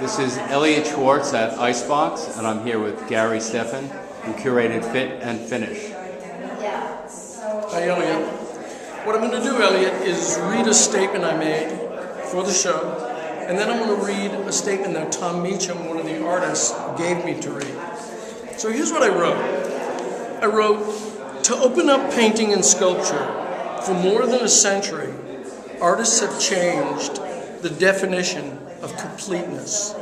This is Elliot Schwartz at EISBOX, and I'm here with Gary Stephan, who curated Fit and Finish. Hi, Elliot. What I'm going to do, Elliot, is read a statement I made for the show, and then I'm going to read a statement that Tom Meacham, one of the artists, gave me to read. So here's what I wrote. I wrote, to open up painting and sculpture for more than a century, artists have changed the definition of completeness.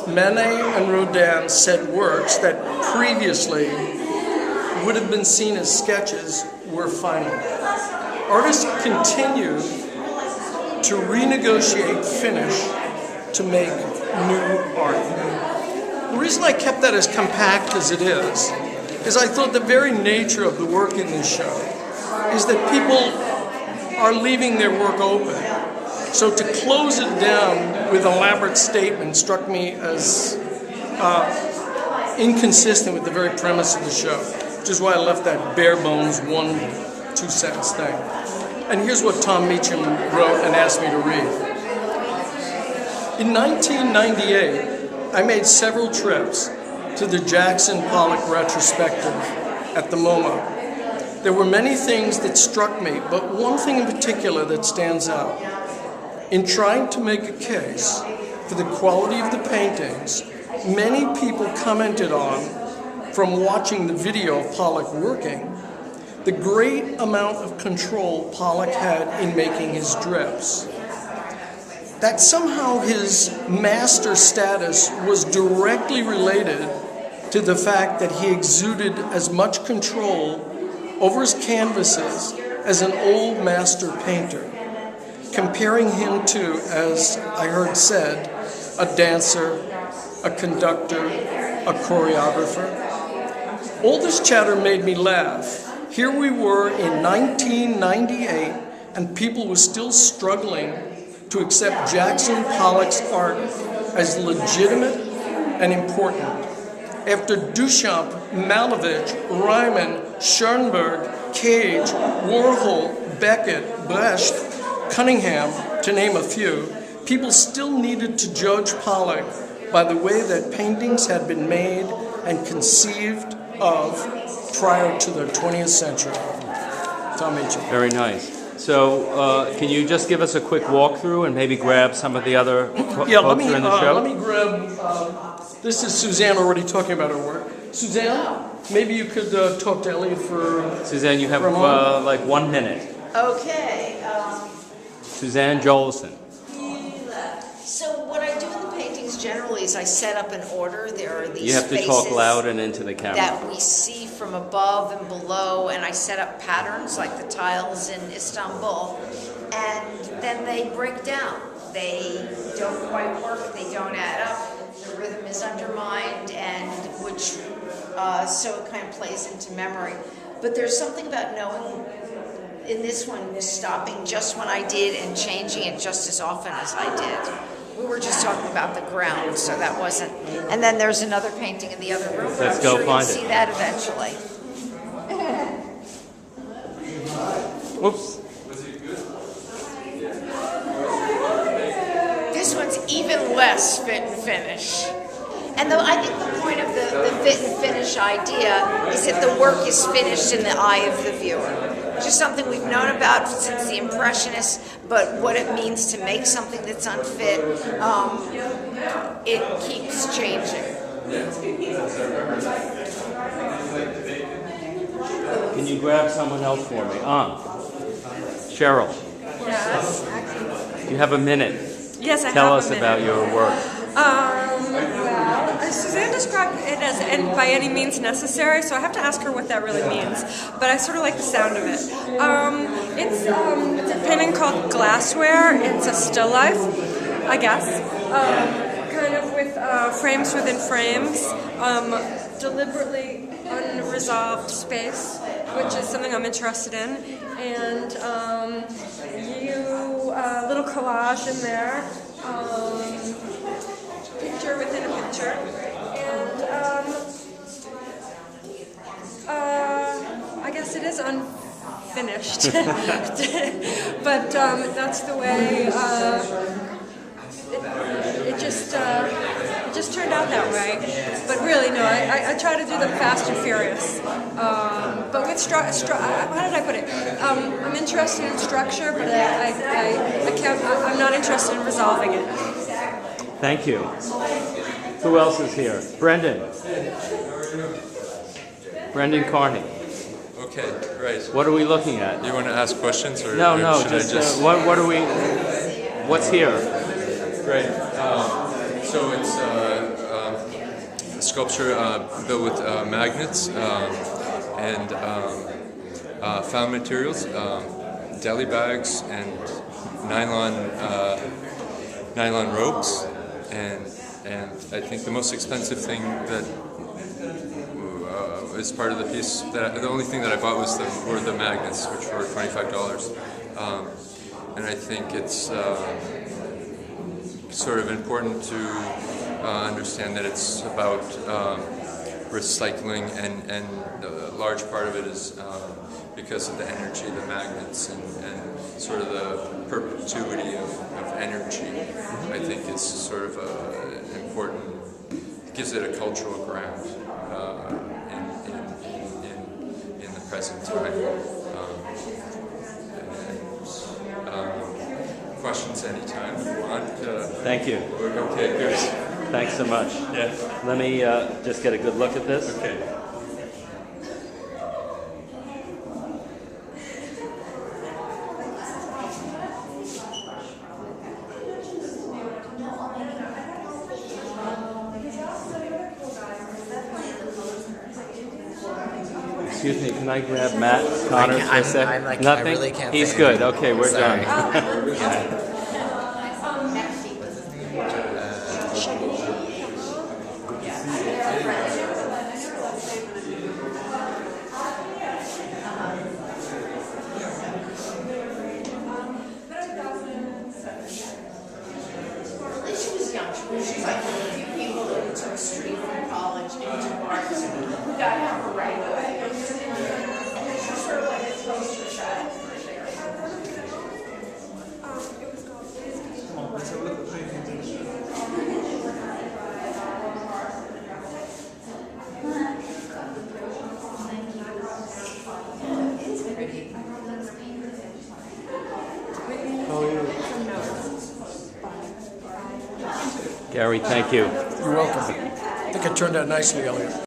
Manet and Rodin said works that previously would have been seen as sketches were final. Artists continue to renegotiate finish to make new art. The reason I kept that as compact as it is I thought the very nature of the work in this show is that people are leaving their work open. So to close it down with elaborate statements struck me as inconsistent with the very premise of the show, which is why I left that bare bones 1-2 sentence thing. And here's what Tom Meacham wrote and asked me to read. In 1998, I made several trips to the Jackson Pollock retrospective at the MoMA. There were many things that struck me, but one thing in particular that stands out. In trying to make a case for the quality of the paintings, many people commented on, from watching the video of Pollock working, the great amount of control Pollock had in making his drips. That somehow his master status was directly related to the fact that he exuded as much control over his canvases as an old master painter, comparing him to, as I heard said, a dancer, a conductor, a choreographer. All this chatter made me laugh. Here we were in 1998, and people were still struggling to accept Jackson Pollock's art as legitimate and important. After Duchamp, Malevich, Ryman, Schoenberg, Cage, Warhol, Beckett, Brecht, Cunningham, to name a few, people still needed to judge Pollock by the way that paintings had been made and conceived of prior to the 20th century. Tom Meacham. Very nice. So, can you just give us a quick walkthrough and maybe grab some of the other folks who are in the show? Let me grab, this is Suzanne already talking about her work. Suzanne, maybe you could talk to Elliot for Suzanne, you have like 1 minute. Okay. Suzanne Joelson. So what I do in the paintings generally is I set up an order. There are these You have to talk loud and into the camera. That we see from above and below, and I set up patterns like the tiles in Istanbul, and then they break down. They don't quite work, they don't add up, the rhythm is undermined, and which, so it kind of plays into memory. But there's something about knowing, in this one, stopping just when I did and changing it just as often as I did. We were just talking about the ground, so that wasn't. And then there's another painting in the other room. Let's go sure find you'll see that eventually. Whoops. This one's even less fit and finish. And though I think the point of the fit and finish idea is that the work is finished in the eye of the viewer. Which is something we've known about since the Impressionists, but what it means to make something that's unfit, it keeps changing. Can you grab someone else for me? Cheryl. Yes. You have a minute. Yes, I have a minute. Tell us about your work. Well, Suzanne described it as by any means necessary, so I have to ask her what that really means. But I sort of like the sound of it. It's a painting called Glassware. It's a still life, I guess. Kind of with frames within frames. Deliberately unresolved space, which is something I'm interested in. And little collage in there. Picture within a picture, and I guess it is unfinished, but that's the way it just it just turned out that way. But really, no, I try to do them fast and furious. But with how did I put it? I'm interested in structure, but I'm not interested in resolving it. Thank you. Who else is here? Brendan. Brendan Carney. Okay, right. What are we looking at? You want to ask questions, or No, or should just what are we? What's here? Great. So it's a sculpture built with magnets and found materials, deli bags, and nylon ropes, and I think the most expensive thing that is part of the piece, the only thing that I bought were the magnets, which were $25. And I think it's sort of important to understand that it's about recycling, and a large part of it is because of the energy of the magnets and sort of the perpetuity of energy. I think is sort of an important, gives it a cultural ground in the present time. Questions anytime if you want. Thank you. Okay, good. Thanks so much. Yeah. Let me just get a good look at this. Okay. Excuse me, can I grab Matt Connor for a sec? I'm like, Nothing? I really can't He's say good. anything. Okay, we're Sorry. done. She was young. She was like one of the few people that took street from college into art. We got her right away. And then she sort of like a poster child for there. Gary, thank you. You're welcome. I think it turned out nicely, Elliot.